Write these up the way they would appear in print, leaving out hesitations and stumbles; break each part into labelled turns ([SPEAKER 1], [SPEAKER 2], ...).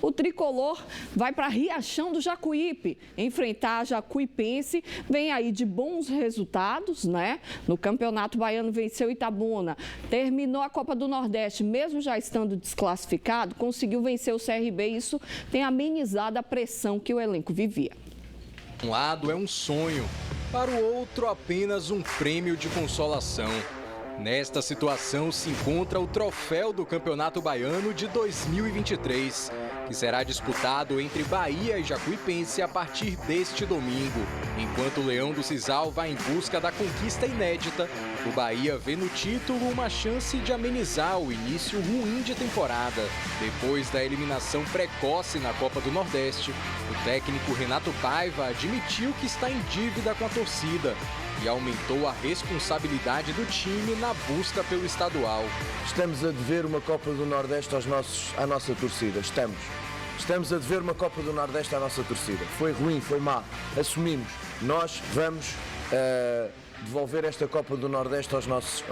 [SPEAKER 1] O tricolor vai para Riachão do Jacuípe enfrentar a Jacuipense. Vem aí de bons resultados, né? No Campeonato Baiano venceu Itabuna, terminou a Copa do Nordeste, mesmo já estando desclassificado, conseguiu vencer o CRB e isso tem amenizado a pressão que o elenco vivia.
[SPEAKER 2] Um lado é um sonho, para o outro apenas um prêmio de consolação. Nesta situação se encontra o troféu do Campeonato Baiano de 2023, que será disputado entre Bahia e Jacuipense a partir deste domingo. Enquanto o Leão do Sisal vai em busca da conquista inédita, o Bahia vê no título uma chance de amenizar o início ruim de temporada. Depois da eliminação precoce na Copa do Nordeste, o técnico Renato Paiva admitiu que está em dívida com a torcida e aumentou a responsabilidade do time na busca pelo estadual.
[SPEAKER 3] Estamos a dever uma Copa do Nordeste à nossa torcida, Estamos a dever uma Copa do Nordeste à nossa torcida. Foi ruim, foi má, assumimos. Nós vamos devolver esta Copa do Nordeste aos nossos,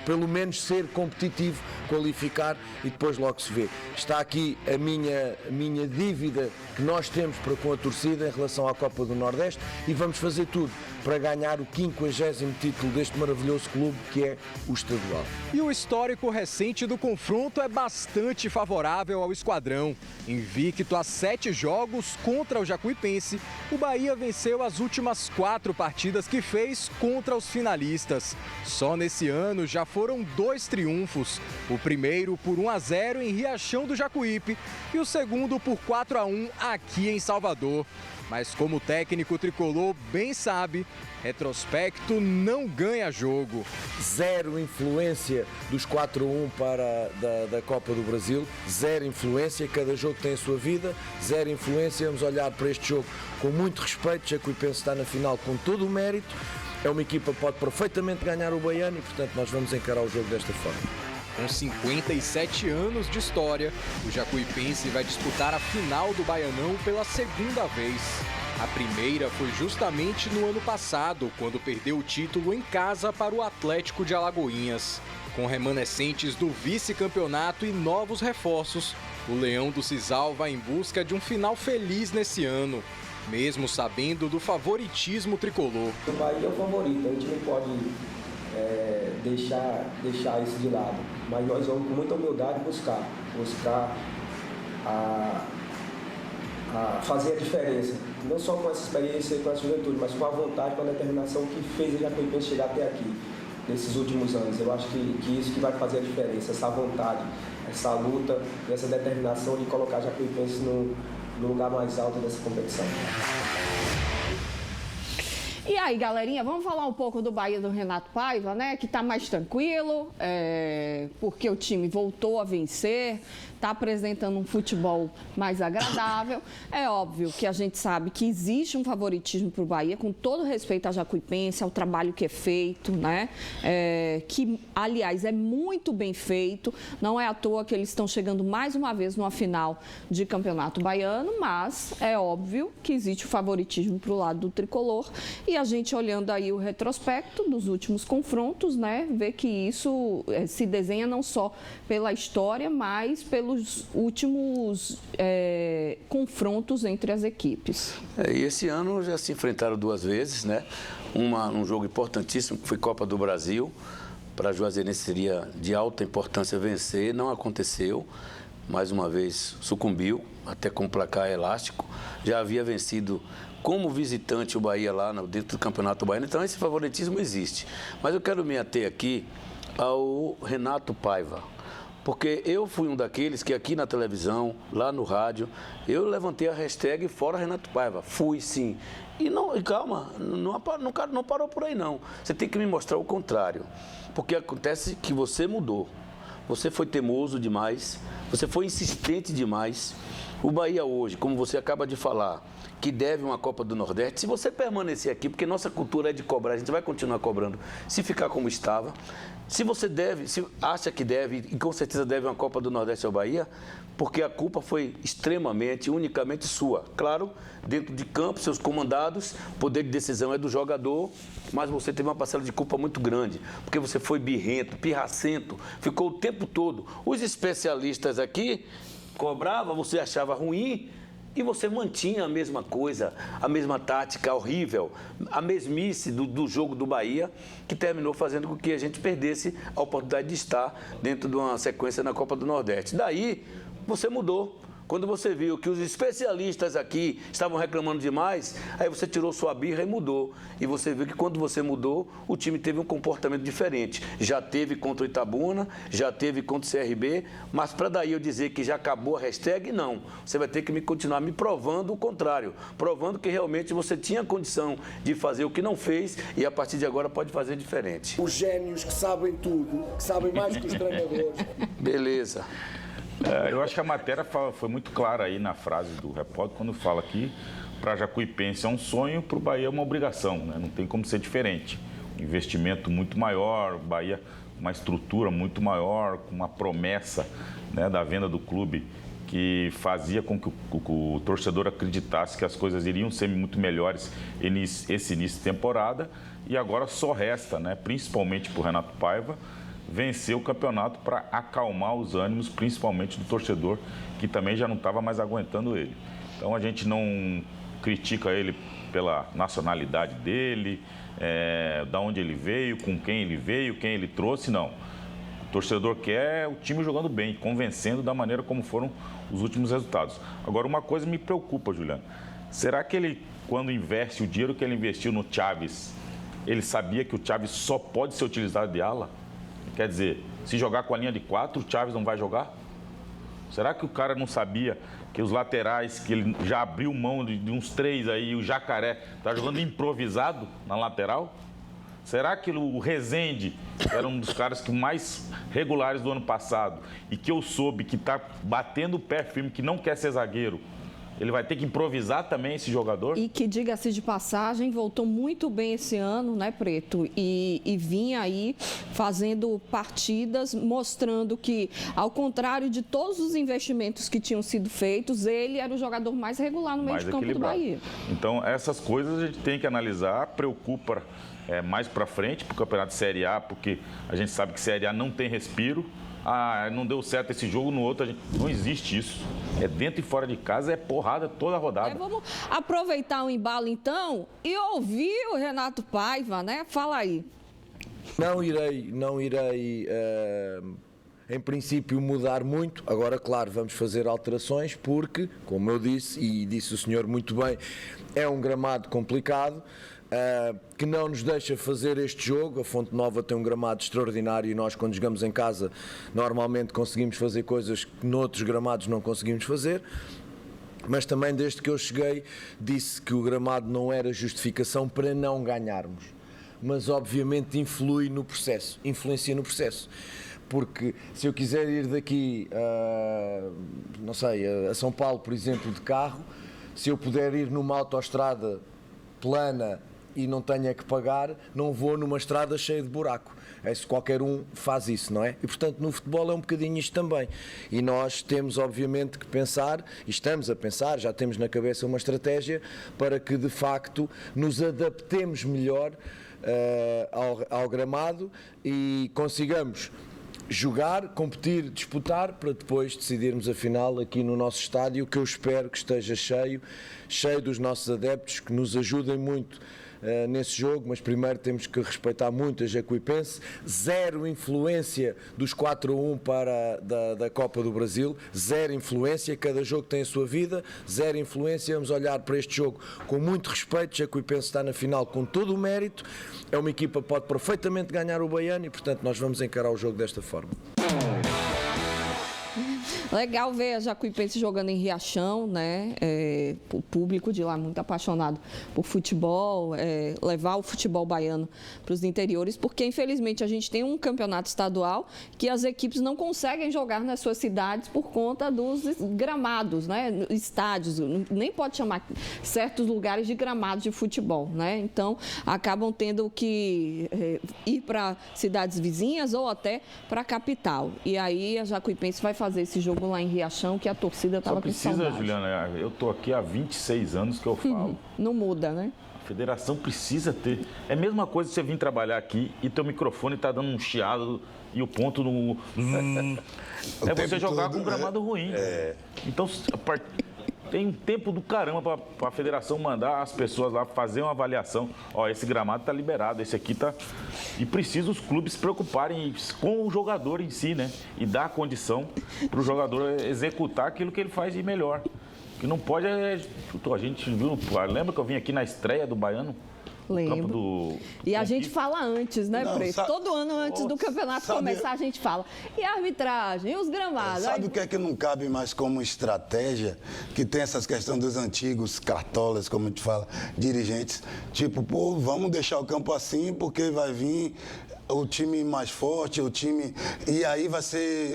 [SPEAKER 3] pelo menos ser competitivo, qualificar e depois logo se vê. Está aqui a minha dívida que nós temos para com a torcida em relação à Copa do Nordeste e vamos fazer tudo para ganhar o 50º título deste maravilhoso clube que é o estadual.
[SPEAKER 2] E o histórico recente do confronto é bastante favorável ao esquadrão. Invicto a 7 jogos contra o Jacuipense, o Bahia venceu as últimas 4 partidas que fez contra os finalistas. Só nesse ano já foram 2 triunfos. O primeiro por 1-0 em Riachão do Jacuípe e o segundo por 4-1 aqui em Salvador. Mas como o técnico tricolor bem sabe, retrospecto não ganha jogo.
[SPEAKER 3] Zero influência dos 4-1 da Copa do Brasil, zero influência, cada jogo tem a sua vida, zero influência, vamos olhar para este jogo com muito respeito, Jacuipense está na final com todo o mérito, é uma equipa que pode perfeitamente ganhar o Baiano e portanto nós vamos encarar o jogo desta forma.
[SPEAKER 2] Com 57 anos de história, o Jacuipense vai disputar a final do Baianão pela segunda vez. A primeira foi justamente no ano passado, quando perdeu o título em casa para o Atlético de Alagoinhas. Com remanescentes do vice-campeonato e novos reforços, o Leão do Sisal vai em busca de um final feliz nesse ano, mesmo sabendo do favoritismo tricolor.
[SPEAKER 4] O Bahia é o favorito, a gente não pode deixar isso de lado, mas nós vamos com muita humildade buscar a fazer a diferença, não só com essa experiência e com essa juventude, mas com a vontade, com a determinação que fez a Jacuipense chegar até aqui, nesses últimos anos. Eu acho que isso que vai fazer a diferença, essa vontade, essa luta e essa determinação de colocar a Jacuipense no lugar mais alto dessa competição.
[SPEAKER 1] E aí, galerinha, vamos falar um pouco do Bahia do Renato Paiva, né? Que tá mais tranquilo, porque o time voltou a vencer, está apresentando um futebol mais agradável. É óbvio que a gente sabe que existe um favoritismo para o Bahia, com todo respeito à Jacuipense, ao trabalho que é feito, né? Que, aliás, é muito bem feito. Não é à toa que eles estão chegando mais uma vez numa final de campeonato baiano, mas é óbvio que existe o favoritismo para o lado do tricolor. E a gente, olhando aí o retrospecto dos últimos confrontos, né? Vê que isso se desenha não só pela história, mas pelos últimos confrontos entre as equipes.
[SPEAKER 5] E esse ano já se enfrentaram 2 vezes, né? Um jogo importantíssimo, que foi Copa do Brasil. Para a Juazeirense seria de alta importância vencer, não aconteceu. Mais uma vez sucumbiu, até com placar elástico. Já havia vencido como visitante o Bahia lá dentro do Campeonato Baiano, então esse favoritismo existe. Mas eu quero me ater aqui ao Renato Paiva, porque eu fui um daqueles que aqui na televisão, lá no rádio, eu levantei a hashtag Fora Renato Paiva. Fui, sim. E calma, não parou por aí, não. Você tem que me mostrar o contrário. Porque acontece que você mudou. Você foi teimoso demais, você foi insistente demais. O Bahia hoje, como você acaba de falar, que deve uma Copa do Nordeste, se você permanecer aqui, porque nossa cultura é de cobrar, a gente vai continuar cobrando, se ficar como estava. Se você acha que deve, e com certeza deve uma Copa do Nordeste ao Bahia, porque a culpa foi extremamente, unicamente sua. Claro, dentro de campo, seus comandados, poder de decisão é do jogador, mas você teve uma parcela de culpa muito grande, porque você foi birrento, pirracento, ficou o tempo todo. Os especialistas aqui cobrava, você achava ruim e você mantinha a mesma coisa, a mesma tática horrível, a mesmice do jogo do Bahia, que terminou fazendo com que a gente perdesse a oportunidade de estar dentro de uma sequência na Copa do Nordeste. Daí, você mudou. Quando você viu que os especialistas aqui estavam reclamando demais, aí você tirou sua birra e mudou. E você viu que quando você mudou, o time teve um comportamento diferente. Já teve contra o Itabuna, já teve contra o CRB, mas para daí eu dizer que já acabou a hashtag, não. Você vai ter que continuar me provando o contrário, provando que realmente você tinha condição de fazer o que não fez e a partir de agora pode fazer diferente.
[SPEAKER 3] Os génios que sabem tudo, que sabem mais que os treinadores.
[SPEAKER 5] Beleza.
[SPEAKER 6] Eu acho que a matéria foi muito clara aí na frase do repórter, quando fala que para Jacuipense é um sonho, para o Bahia é uma obrigação, né? Não tem como ser diferente. Um investimento muito maior, o Bahia uma estrutura muito maior, com uma promessa, né, da venda do clube que fazia com que o torcedor acreditasse que as coisas iriam ser muito melhores esse início de temporada. E agora só resta, né, principalmente para o Renato Paiva, vencer o campeonato para acalmar os ânimos, principalmente do torcedor, que também já não estava mais aguentando ele. Então a gente não critica ele pela nacionalidade dele, da onde ele veio, com quem ele veio, quem ele trouxe, não. O torcedor quer o time jogando bem, convencendo da maneira como foram os últimos resultados. Agora, uma coisa me preocupa, Juliano. Será que ele, quando investe o dinheiro que ele investiu no Chaves, ele sabia que o Chaves só pode ser utilizado de ala? Quer dizer, se jogar com a linha de 4, o Chaves não vai jogar? Será que o cara não sabia que os laterais, que ele já abriu mão de uns 3 aí, o Jacaré está jogando improvisado na lateral? Será que o Rezende, que era um dos caras que mais regulares do ano passado, e que eu soube que está batendo o pé firme, que não quer ser zagueiro, ele vai ter que improvisar também esse jogador?
[SPEAKER 1] E que, diga-se de passagem, voltou muito bem esse ano, né, Preto? E vinha aí fazendo partidas, mostrando que, ao contrário de todos os investimentos que tinham sido feitos, ele era o jogador mais regular no meio de campo do Bahia.
[SPEAKER 6] Então, essas coisas a gente tem que analisar, preocupa mais para frente para o Campeonato de Série A, porque a gente sabe que Série A não tem respiro. Não deu certo esse jogo, no outro não existe isso. É dentro e fora de casa, é porrada toda a rodada.
[SPEAKER 1] Vamos aproveitar o embalo, então, e ouvir o Renato Paiva, né? Fala aí.
[SPEAKER 3] Não irei, em princípio, mudar muito. Agora, claro, vamos fazer alterações porque, como eu disse, e disse o senhor muito bem, é um gramado complicado. Que não nos deixa fazer este jogo. A Fonte Nova tem um gramado extraordinário e nós, quando jogamos em casa, normalmente conseguimos fazer coisas que noutros gramados não conseguimos fazer. Mas também, desde que eu cheguei, disse que o gramado não era justificação para não ganharmos, mas obviamente influencia no processo. Porque se eu quiser ir daqui a São Paulo, por exemplo, de carro, se eu puder ir numa autoestrada plana e não tenha que pagar, não vou numa estrada cheia de buraco. Qualquer um faz isso, não é? E, portanto, no futebol é um bocadinho isto também. E nós temos, obviamente, que pensar, e estamos a pensar, já temos na cabeça uma estratégia para que, de facto, nos adaptemos melhor ao gramado e consigamos jogar, competir, disputar, para depois decidirmos a final aqui no nosso estádio, que eu espero que esteja cheio dos nossos adeptos, que nos ajudem muito nesse jogo, mas primeiro temos que respeitar muito a Jacuipense. Zero influência dos 4-1 da Copa do Brasil, zero influência, cada jogo tem a sua vida, zero influência. Vamos olhar para este jogo com muito respeito. Jacuipense está na final com todo o mérito, é uma equipa que pode perfeitamente ganhar o Baiano e, portanto, nós vamos encarar o jogo desta forma.
[SPEAKER 1] Legal ver a Jacuipense jogando em Riachão, né? O público de lá muito apaixonado por futebol, levar o futebol baiano para os interiores, porque infelizmente a gente tem um campeonato estadual que as equipes não conseguem jogar nas suas cidades por conta dos gramados, né? Estádios, nem pode chamar certos lugares de gramados de futebol, né? Então acabam tendo que ir para cidades vizinhas ou até para a capital. E aí a Jacuipense vai fazer esse jogo lá em Riachão, que a torcida estava com saudade.
[SPEAKER 6] Juliana, eu estou aqui há 26 anos que eu falo.
[SPEAKER 1] Não muda, né?
[SPEAKER 6] A federação precisa ter. É a mesma coisa você vir trabalhar aqui e teu microfone tá dando um chiado e o ponto no... É você jogar com um gramado ruim. Então, tem um tempo do caramba para a federação mandar as pessoas lá fazer uma avaliação. Ó, esse gramado tá liberado, esse aqui tá... E precisa os clubes se preocuparem com o jogador em si, né? E dar a condição para o jogador executar aquilo que ele faz de melhor. Que não pode... A gente viu... Lembra que eu vim aqui na estreia do Baiano?
[SPEAKER 1] Lembro. E a gente fala antes, né, Preto? Todo ano antes do campeonato começar, a gente fala. E a arbitragem, e os gramados?
[SPEAKER 7] Sabe o que é que não cabe mais como estratégia? Que tem essas questões dos antigos cartolas, como a gente fala, dirigentes. Tipo, pô, vamos deixar o campo assim porque vai vir o time mais forte, o time... E aí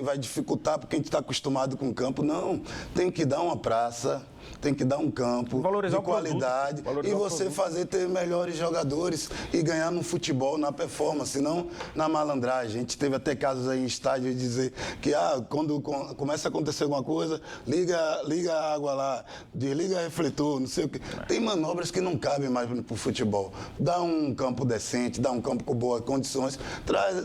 [SPEAKER 7] vai dificultar porque a gente está acostumado com o campo. Não, tem que dar uma praça... Tem que dar um campo de qualidade e você fazer ter melhores jogadores e ganhar no futebol, na performance, não na malandragem. A gente teve até casos aí em estádio de dizer que quando começa a acontecer alguma coisa, liga a água lá, desliga o refletor, não sei o quê. Tem manobras que não cabem mais para o futebol. Dá um campo decente, dá um campo com boas condições,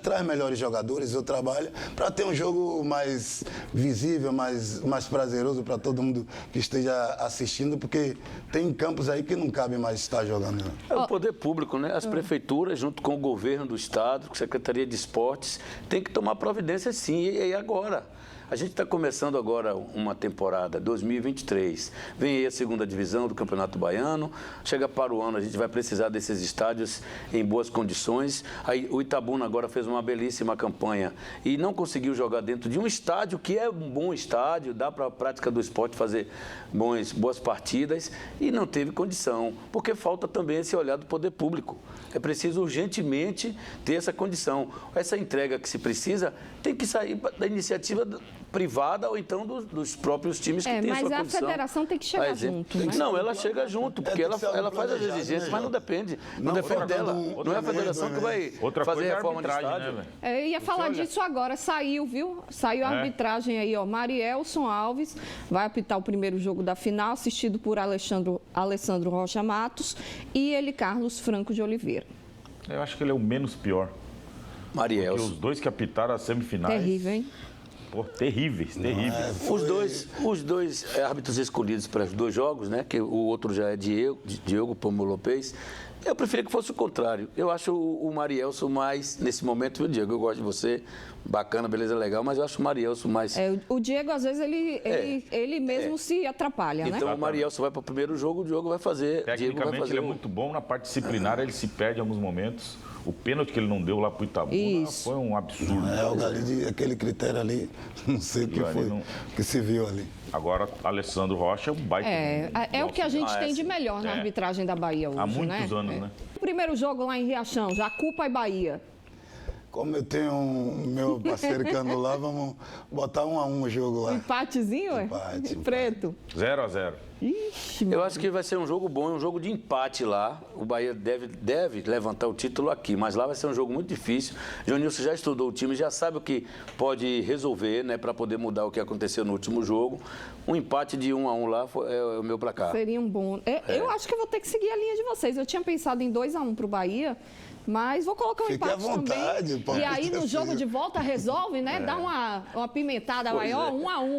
[SPEAKER 7] traz melhores jogadores, eu trabalho para ter um jogo mais visível, mais prazeroso para todo mundo que esteja assistindo, porque tem campos aí que não cabe mais estar jogando. Né?
[SPEAKER 5] É o poder público, né? As prefeituras, junto com o governo do estado, com a Secretaria de Esportes, tem que tomar providência sim. E agora? A gente está começando agora uma temporada, 2023. Vem aí a segunda divisão do Campeonato Baiano. Chega para o ano, a gente vai precisar desses estádios em boas condições. Aí o Itabuna agora fez uma belíssima campanha e não conseguiu jogar dentro de um estádio que é um bom estádio, dá para a prática do esporte fazer boas partidas e não teve condição, porque falta também esse olhar do poder público. É preciso urgentemente ter essa condição. Essa entrega que se precisa tem que sair da iniciativa privada ou então dos próprios times que têm sua condição.
[SPEAKER 1] Mas a federação tem que chegar junto, né?
[SPEAKER 5] Não, ela chega junto, porque ela faz as exigências, mas não depende. Não depende dela. Não é a federação que vai fazer a reforma do estádio.
[SPEAKER 6] Né,
[SPEAKER 1] eu ia falar disso agora. Saiu, viu? Saiu a arbitragem aí, ó. Marielson Alves vai apitar o primeiro jogo da final, assistido por Alessandro Rocha Matos e ele, Carlos Franco de Oliveira.
[SPEAKER 6] Eu acho que ele é o menos pior.
[SPEAKER 5] Marielson.
[SPEAKER 6] Porque os dois que apitaram as semifinais...
[SPEAKER 1] Terrível, hein?
[SPEAKER 6] Pô, terríveis.
[SPEAKER 5] Os dois árbitros escolhidos para os dois jogos, né? Que o outro já é Diogo Pomo Lopes. Eu preferia que fosse o contrário. Eu acho o Marielson mais, nesse momento, viu, Diego? Eu gosto de você, bacana, beleza, legal, mas eu acho o Marielson mais...
[SPEAKER 1] o Diego, às vezes, ele mesmo se atrapalha, né?
[SPEAKER 5] Então o Marielson vai para o primeiro jogo, o Diogo vai fazer...
[SPEAKER 6] Tecnicamente, ele é muito bom, na parte disciplinar ele se perde em alguns momentos. O pênalti que ele não deu lá pro Itabuna foi um absurdo.
[SPEAKER 7] Aquele critério ali, não sei o que foi, que se viu ali.
[SPEAKER 6] Agora, Alessandro Rocha é um baita.
[SPEAKER 1] É o que a gente tem de melhor na arbitragem da Bahia hoje,
[SPEAKER 6] há muitos anos, né?
[SPEAKER 1] O primeiro jogo lá em Riachão, Jacupa e Bahia.
[SPEAKER 7] Como eu tenho meu parceiro que anda lá, vamos botar 1-1 o jogo lá.
[SPEAKER 1] Empatezinho, ué?
[SPEAKER 7] Empate.
[SPEAKER 1] Preto.
[SPEAKER 6] 0-0.
[SPEAKER 1] Ixi,
[SPEAKER 5] eu acho que vai ser um jogo bom, um jogo de empate lá. O Bahia deve levantar o título aqui, mas lá vai ser um jogo muito difícil. Johnilson já estudou o time, já sabe o que pode resolver, né, para poder mudar o que aconteceu no último jogo. Um empate de 1-1 lá é o meu placar.
[SPEAKER 1] Seria um bom. Eu acho que eu vou ter que seguir a linha de vocês. Eu tinha pensado em 2-1 pro Bahia. Mas vou colocar um empate também. E aí, no jogo de volta, resolve, né? Dá uma pimentada maior, 1-1.